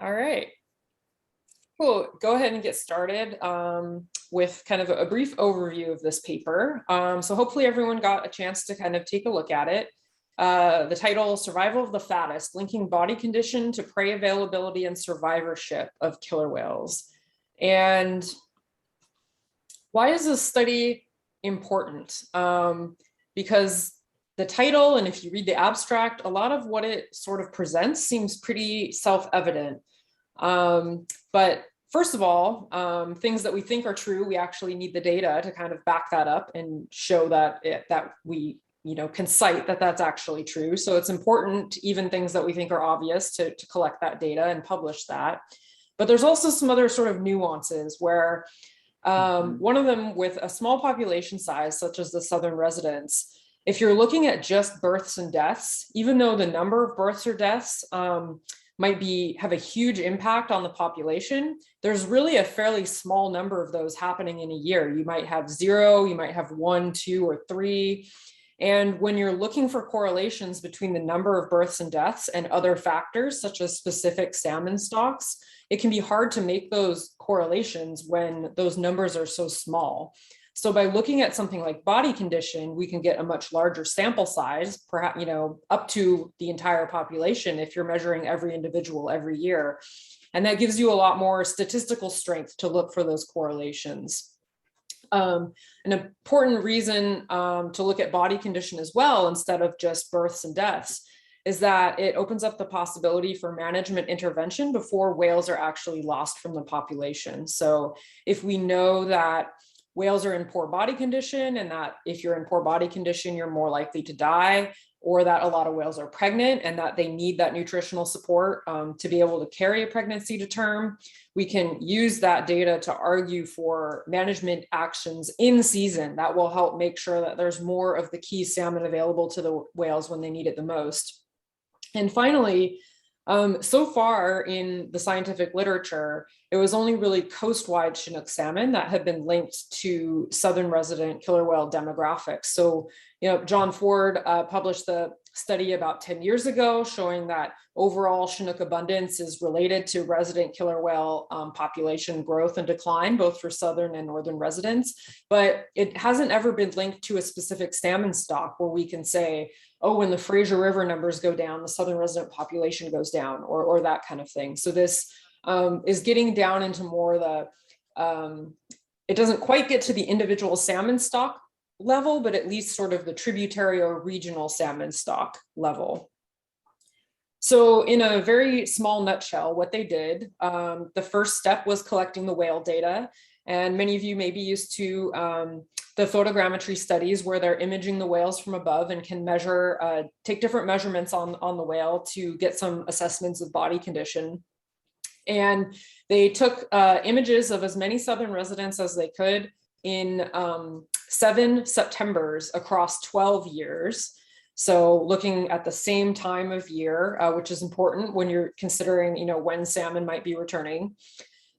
All right. Cool. Go ahead and get started with kind of a brief overview of this paper. So hopefully everyone got a chance to kind of take a look at it. The title, Survival of the Fattest, Linking Body Condition to Prey Availability and Survivorship of Killer Whales. And why is this study important? Because the title, and if you read the abstract, a lot of what it sort of presents seems pretty self-evident. But first of all, things that we think are true, we actually need the data to kind of back that up and show that we can cite that that's actually true. So it's important, even things that we think are obvious, to collect that data and publish that. But there's also some other sort of nuances where one of them, with a small population size, such as the southern residents, if you're looking at just births and deaths, even though the number of births or deaths might have a huge impact on the population, there's really a fairly small number of those happening in a year. You might have 0, you might have 1, 2, or 3. And when you're looking for correlations between the number of births and deaths and other factors, such as specific salmon stocks, it can be hard to make those correlations when those numbers are so small. So by looking at something like body condition, we can get a much larger sample size, perhaps, up to the entire population if you're measuring every individual every year. And that gives you a lot more statistical strength to look for those correlations. An important reason to look at body condition as well, instead of just births and deaths, is that it opens up the possibility for management intervention before whales are actually lost from the population. So if we know that whales are in poor body condition, and that if you're in poor body condition, you're more likely to die, or that a lot of whales are pregnant and that they need that nutritional support to be able to carry a pregnancy to term, we can use that data to argue for management actions in season that will help make sure that there's more of the key salmon available to the whales when they need it the most. And finally, so far in the scientific literature, it was only really coast-wide Chinook salmon that had been linked to southern resident killer whale demographics. So, John Ford published the study about 10 years ago showing that overall Chinook abundance is related to resident killer whale population growth and decline, both for southern and northern residents. But it hasn't ever been linked to a specific salmon stock where we can say, oh, when the Fraser River numbers go down, the southern resident population goes down, or that kind of thing. So this is getting down into more it doesn't quite get to the individual salmon stock level, but at least sort of the tributary or regional salmon stock level. So in a very small nutshell, what they did, the first step was collecting the whale data. And many of you may be used to the photogrammetry studies where they're imaging the whales from above and can measure, take different measurements on the whale to get some assessments of body condition. And they took images of as many southern residents as they could in 7 Septembers across 12 years. So looking at the same time of year, which is important when you're considering, when salmon might be returning.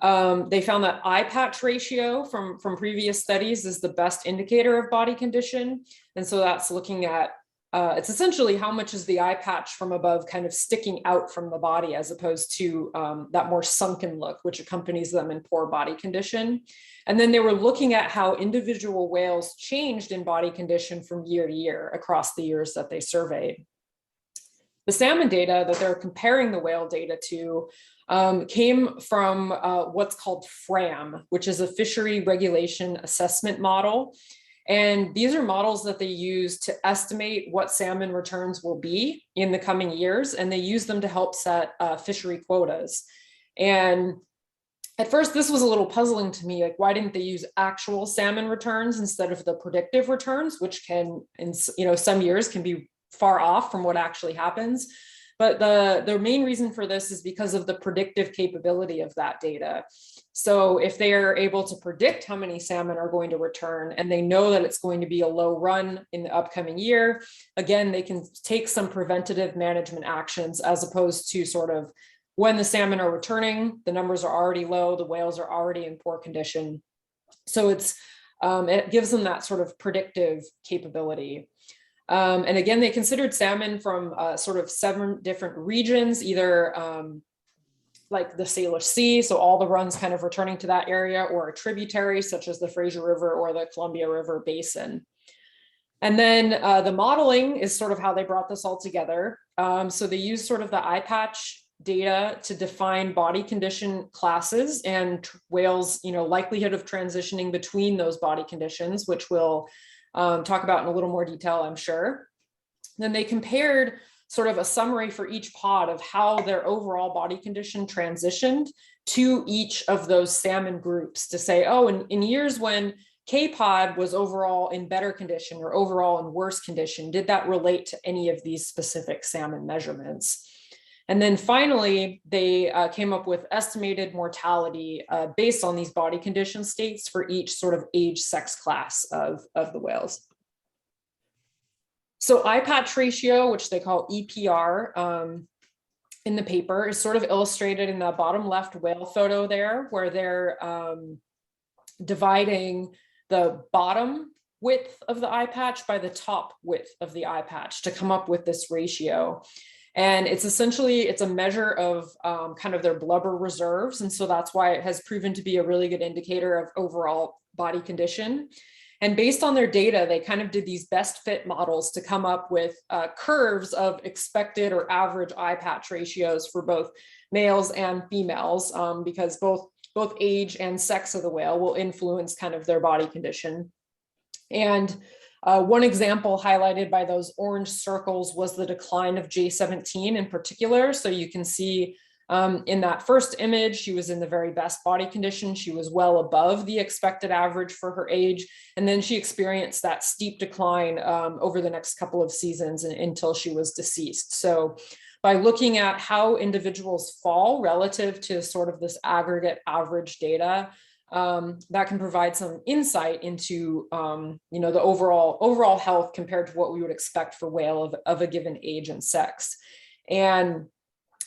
They found that eye patch ratio from previous studies is the best indicator of body condition. And so that's looking at, it's essentially how much is the eye patch from above kind of sticking out from the body, as opposed to that more sunken look, which accompanies them in poor body condition. And then they were looking at how individual whales changed in body condition from year to year across the years that they surveyed. The salmon data that they're comparing the whale data to came from what's called FRAM, which is a fishery regulation assessment model. And these are models that they use to estimate what salmon returns will be in the coming years, and they use them to help set fishery quotas. And at first, this was a little puzzling to me, like, why didn't they use actual salmon returns instead of the predictive returns, which can, in some years, can be far off from what actually happens. But the main reason for this is because of the predictive capability of that data. So if they are able to predict how many salmon are going to return, and they know that it's going to be a low run in the upcoming year, again, they can take some preventative management actions, as opposed to sort of when the salmon are returning, the numbers are already low, the whales are already in poor condition. So it gives them that sort of predictive capability. And again, they considered salmon from sort of 7 different regions, either like the Salish Sea, so all the runs kind of returning to that area, or a tributary such as the Fraser River or the Columbia River Basin. And then the modeling is sort of how they brought this all together. So they use sort of the eye patch data to define body condition classes and whales, likelihood of transitioning between those body conditions, which we'll talk about in a little more detail, I'm sure. Then they compared sort of a summary for each pod of how their overall body condition transitioned to each of those salmon groups to say, oh, in years when K-pod was overall in better condition or overall in worse condition, did that relate to any of these specific salmon measurements? And then finally, they came up with estimated mortality based on these body condition states for each sort of age sex class of the whales. So eye patch ratio, which they call EPR in the paper, is sort of illustrated in the bottom left whale photo there, where they're dividing the bottom width of the eye patch by the top width of the eye patch to come up with this ratio. And it's essentially, it's a measure of kind of their blubber reserves. And so that's why it has proven to be a really good indicator of overall body condition. And based on their data, they kind of did these best fit models to come up with curves of expected or average eye patch ratios for both males and females, because both age and sex of the whale will influence kind of their body condition. And one example highlighted by those orange circles was the decline of J17 in particular. So you can see in that first image, she was in the very best body condition. She was well above the expected average for her age. And then she experienced that steep decline over the next couple of seasons until she was deceased. So by looking at how individuals fall relative to sort of this aggregate average data, that can provide some insight into, the overall health compared to what we would expect for whale of a given age and sex. And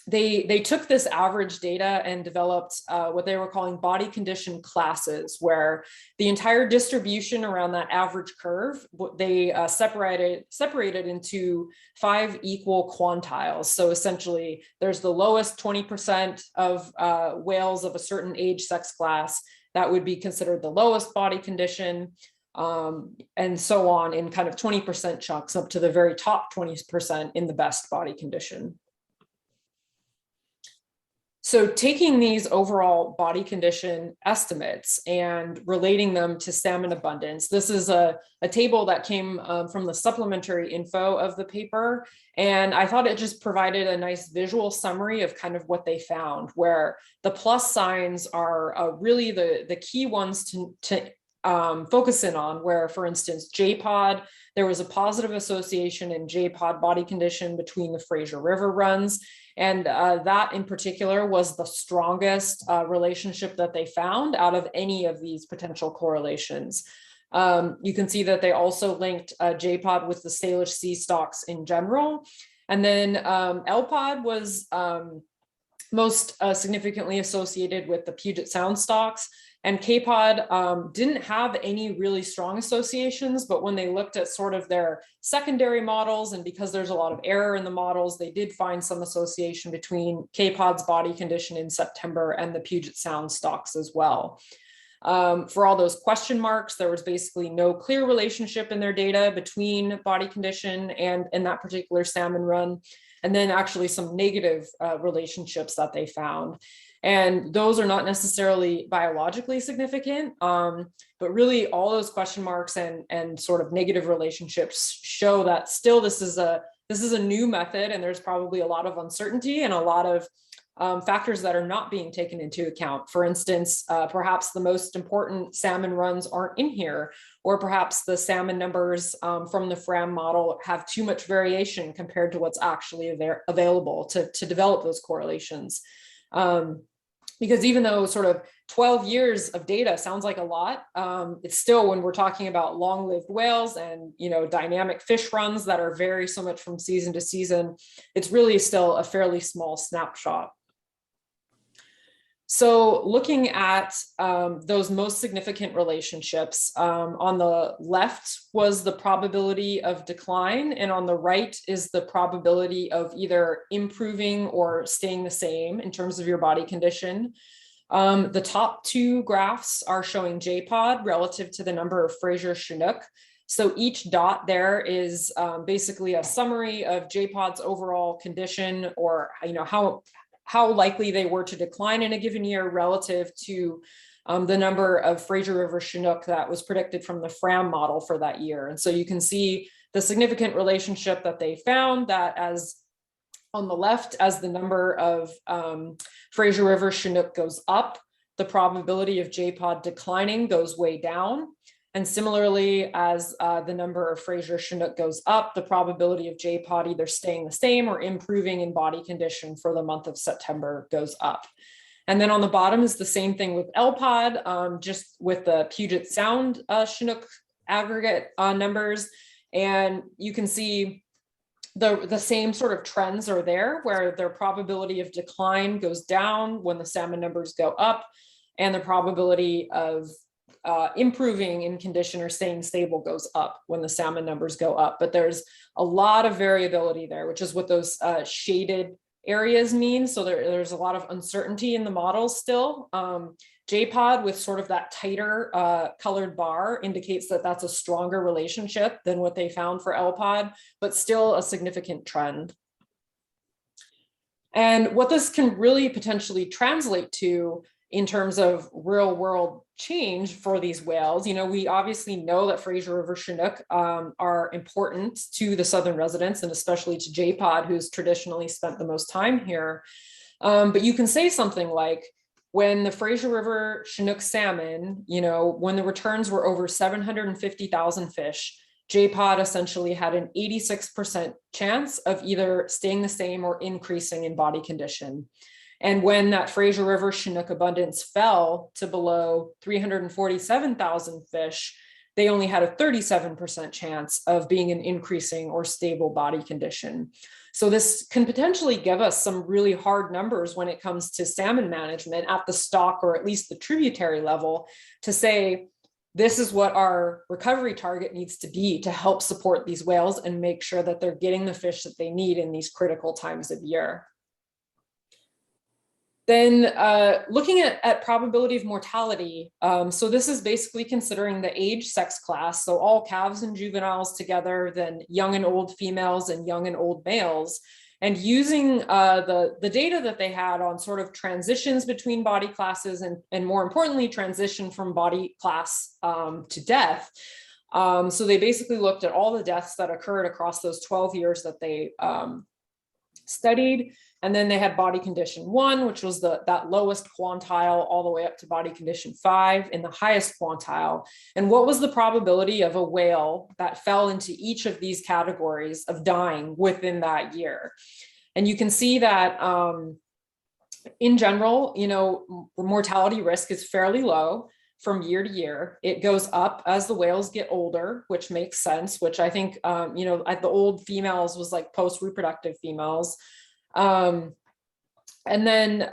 they took this average data and developed what they were calling body condition classes, where the entire distribution around that average curve, they separated into 5 equal quantiles. So essentially, there's the lowest 20% of whales of a certain age sex class that would be considered the lowest body condition, and so on in kind of 20% chunks up to the very top 20% in the best body condition. So taking these overall body condition estimates and relating them to salmon abundance, this is a table that came from the supplementary info of the paper. And I thought it just provided a nice visual summary of kind of what they found, where the plus signs are really the key ones to focus in on, where, for instance, J-pod, there was a positive association in J-pod body condition between the Fraser River runs. And that in particular was the strongest relationship that they found out of any of these potential correlations. You can see that they also linked J-pod with the Salish sea stocks in general. And then L-pod was most significantly associated with the Puget Sound stocks. And K-pod didn't have any really strong associations, but when they looked at sort of their secondary models, and because there's a lot of error in the models, they did find some association between K-pod's body condition in September and the Puget Sound stocks as well. For all those question marks, there was basically no clear relationship in their data between body condition and in that particular salmon run, and then actually some negative relationships that they found. And those are not necessarily biologically significant, but really all those question marks and sort of negative relationships show that still this is a new method, and there's probably a lot of uncertainty and a lot of factors that are not being taken into account. For instance, perhaps the most important salmon runs aren't in here, or perhaps the salmon numbers from the FRAM model have too much variation compared to what's actually available to develop those correlations. Because even though sort of 12 years of data sounds like a lot, it's still, when we're talking about long-lived whales and dynamic fish runs that are vary so much from season to season, it's really still a fairly small snapshot. So looking at those most significant relationships, on the left was the probability of decline, and on the right is the probability of either improving or staying the same in terms of your body condition. The top two graphs are showing JPOD relative to the number of Fraser-Chinook. So each dot there is basically a summary of JPOD's overall condition, or how likely they were to decline in a given year relative to the number of Fraser River Chinook that was predicted from the Fram model for that year. And so you can see the significant relationship that they found, that as on the left, as the number of Fraser River Chinook goes up, the probability of JPOD declining goes way down. And similarly, as the number of Fraser Chinook goes up, the probability of JPOD either staying the same or improving in body condition for the month of September goes up. And then on the bottom is the same thing with LPOD, just with the Puget Sound Chinook aggregate numbers. And you can see the same sort of trends are there, where their probability of decline goes down when the salmon numbers go up, and the probability of improving in condition or staying stable goes up when the salmon numbers go up. But there's a lot of variability there, which is what those shaded areas mean. So there's a lot of uncertainty in the models still. JPOD with sort of that tighter colored bar indicates that that's a stronger relationship than what they found for LPOD, but still a significant trend. And what this can really potentially translate to in terms of real world change for these whales, we obviously know that Fraser River Chinook are important to the southern residents, and especially to JPOD, who's traditionally spent the most time here. But you can say something like, when the Fraser River Chinook salmon, when the returns were over 750,000 fish, JPOD essentially had an 86% chance of either staying the same or increasing in body condition. And when that Fraser River Chinook abundance fell to below 347,000 fish, they only had a 37% chance of being an increasing or stable body condition. So this can potentially give us some really hard numbers when it comes to salmon management at the stock, or at least the tributary level, to say, this is what our recovery target needs to be to help support these whales and make sure that they're getting the fish that they need in these critical times of year. Then looking at probability of mortality, so this is basically considering the age sex class, so all calves and juveniles together, then young and old females and young and old males, and using the data that they had on sort of transitions between body classes, and more importantly, transition from body class to death. So they basically looked at all the deaths that occurred across those 12 years that they studied. And then they had body condition 1, which was that lowest quantile, all the way up to body condition 5 in the highest quantile. And what was the probability of a whale that fell into each of these categories of dying within that year? And you can see that in general, mortality risk is fairly low from year to year. It goes up as the whales get older, which makes sense, which I think, at the old females was like post-reproductive females. And then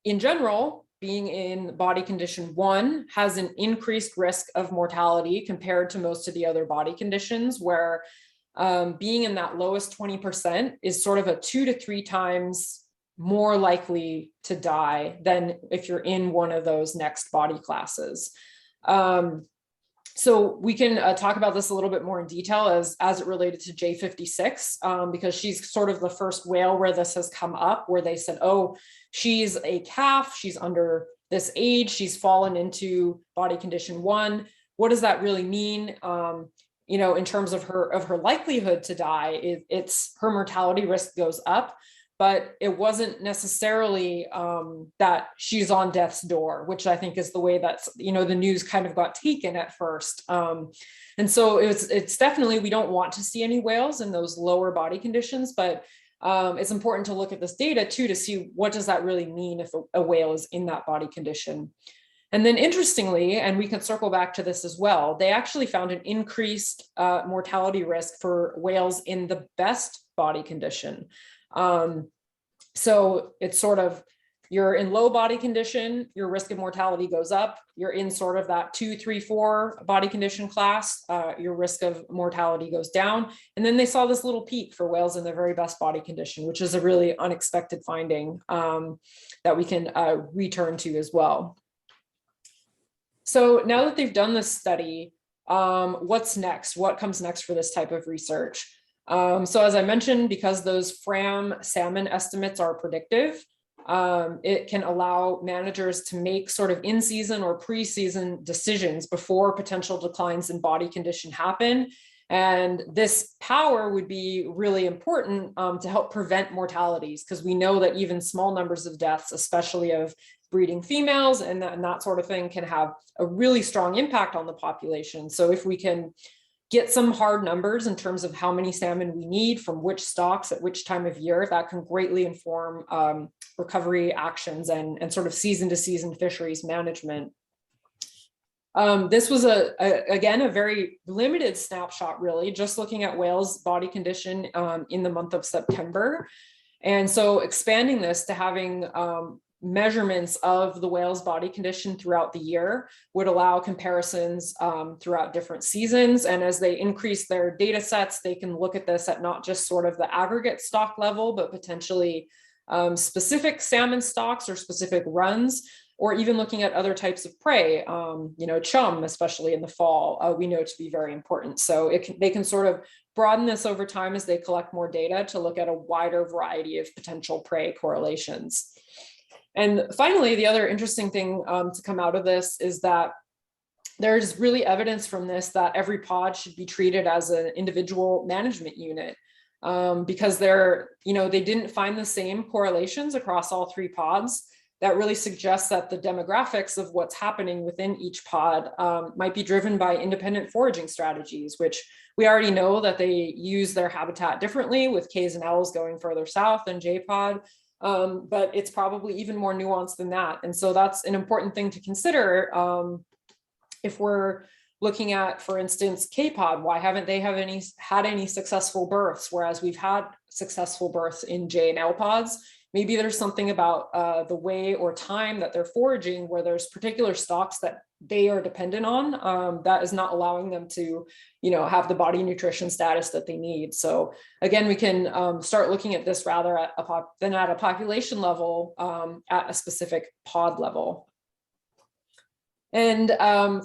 in general, being in body condition 1 has an increased risk of mortality compared to most of the other body conditions, where being in that lowest 20% is sort of a 2 to 3 times more likely to die than if you're in one of those next body classes. So we can talk about this a little bit more in detail as it related to J56, because she's sort of the first whale where this has come up, where they said, oh, she's a calf, she's under this age, she's fallen into body condition 1. What does that really mean? In terms of her likelihood to die, it's her mortality risk goes up, but it wasn't necessarily that she's on death's door, which I think is the way that, the news kind of got taken at first. And so it's definitely, we don't want to see any whales in those lower body conditions, but it's important to look at this data too, to see what does that really mean if a whale is in that body condition. And then interestingly, and we can circle back to this as well, they actually found an increased mortality risk for whales in the best body condition. So it's sort of You're in low body condition, your risk of mortality goes up. You're in sort of that 2, 3, 4 body condition class, your risk of mortality goes down. And then they saw this little peak for whales in their very best body condition, which is a really unexpected finding that we can return to as well. So now that they've done this study, what's next? What comes next for this type of research? So as I mentioned, because those FRAM salmon estimates are predictive, it can allow managers to make sort of in-season or pre-season decisions before potential declines in body condition happen. And this power would be really important to help prevent mortalities, because we know that even small numbers of deaths, especially of breeding females and that sort of thing, can have a really strong impact on the population. So if we can get some hard numbers in terms of how many salmon we need from which stocks at which time of year, that can greatly inform recovery actions and sort of season to season fisheries management. This was again, a very limited snapshot, really, just looking at whales' body condition in the month of September. And so expanding this to having measurements of the whale's body condition throughout the year would allow comparisons throughout different seasons. And as they increase their data sets, they can look at this at not just sort of the aggregate stock level, but potentially specific salmon stocks or specific runs, or even looking at other types of prey, chum, especially in the fall, we know to be very important. So they can sort of broaden this over time as they collect more data to look at a wider variety of potential prey correlations. And finally, the other interesting thing to come out of this is that there's really evidence from this that every pod should be treated as an individual management unit, because they didn't find the same correlations across all 3 pods. That really suggests that the demographics of what's happening within each pod might be driven by independent foraging strategies, which we already know that they use their habitat differently, with Ks and Ls going further south than J pod. But it's probably even more nuanced than that. And so that's an important thing to consider if we're looking at, for instance, K-pod. Why haven't they had any successful births, whereas we've had successful births in J and L pods? Maybe there's something about the way or time that they're foraging, where there's particular stocks that they are dependent on that is not allowing them to, have the body nutrition status that they need. So again, we can start looking at this rather than at a population level, at a specific pod level. And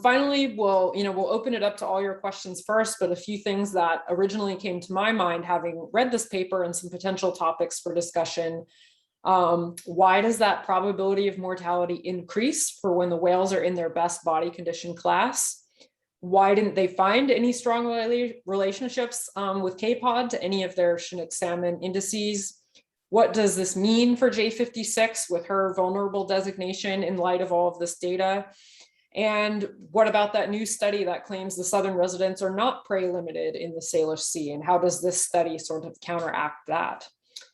finally, we'll open it up to all your questions first, but a few things that originally came to my mind having read this paper and some potential topics for discussion. Why does that probability of mortality increase for when the whales are in their best body condition class? Why didn't they find any strong relationships with K-pod to any of their Chinook salmon indices? What does this mean for J56 with her vulnerable designation in light of all of this data? And what about that new study that claims the southern residents are not prey limited in the Salish Sea? And how does this study sort of counteract that?